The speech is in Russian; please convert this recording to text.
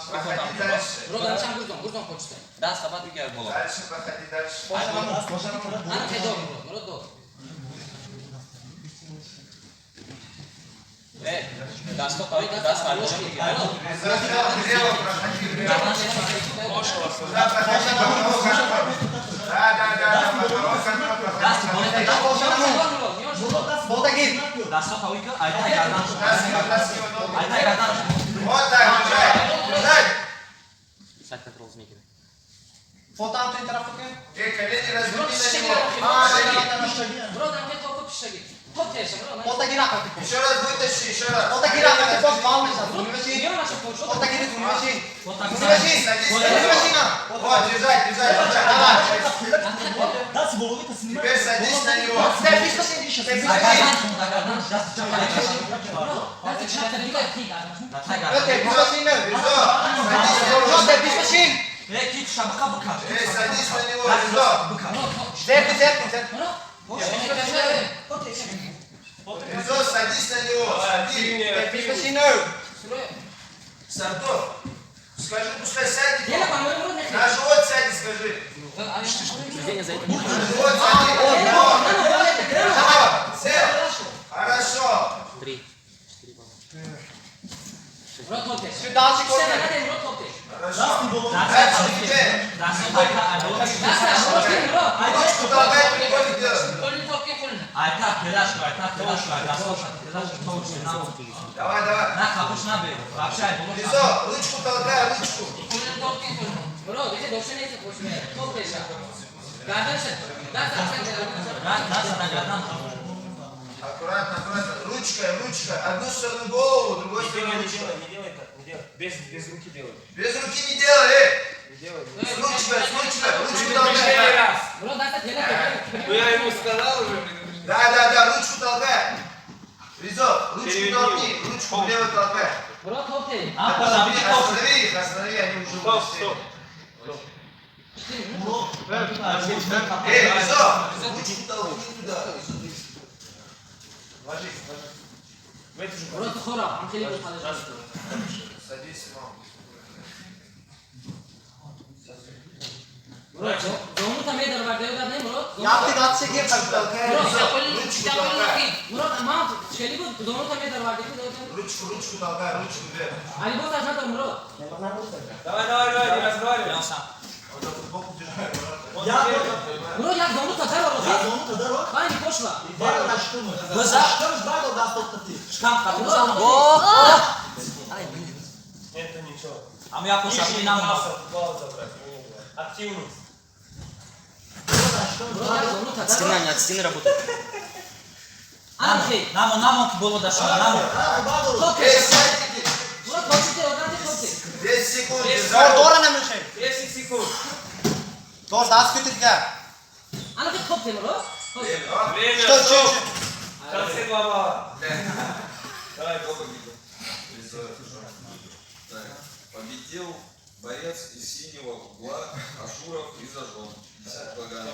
Проходи дальше. Дальше проходи Вот так, бежать. Фотоанту и тарafı. Колени разверни на него. Фото гира как ты. Еще раз вытащи, еще раз. Фото гира как ты пост мал мешать. Фото гира зумешин. Зумешин. Зумешин. Вот, держать. Давай. Теперь садись на него. Степ пишешин. Степ пишешин. Öte pişmesin ne? Ризо, садись на него. Step pişmesin. Садись на него, Ризо. Step. Ризо, садись на него. Садись. Step pişmesin ne? Сартов, скажи, пускай сядет. На живот сядет, скажи. На живот сядет. Сел. Хорошо. Şu daha sık olsun. Хорошо. Дальше теперь. Ручку толкай, прикольно делать. Давай. Ризо, ручку толкай, ручку. Аккуратно. Ручка. Одну сторону голову, другой сторону ручку. Не делай так, не делай. Без руки делай. Без руки не делай, эй! Не делай. С ручкой. Ручку толкай. Ну я ему сказал уже. Да, ручку толкай. Ризо, ручку толкни, ручку влево толкай. Останови их, они уже Стоп. Эй, Ризо, ручку толкни туда. Ложись. В эту же Садись, мам. Yaptık at çekiyor tabii. Ручку толкай, ручку вверх. Давай, не разговаривай. Вот сбоку держи. Ya onu kadar o. Var da şunu. Şunu bak o da toplatıyor. Это ничего. А мы я Лишний бал забрать. Активность. Стена не от стены работает. Намо было дошло. Эй, сядьте. 10 секунд. Doğru ne mi şey? 10 секунд. Doğru daha kötü ya. Время, Что? стоп. В конце глава. Давай, Победил боец из синего угла Ашуров и Зажжен. 50 килограмм.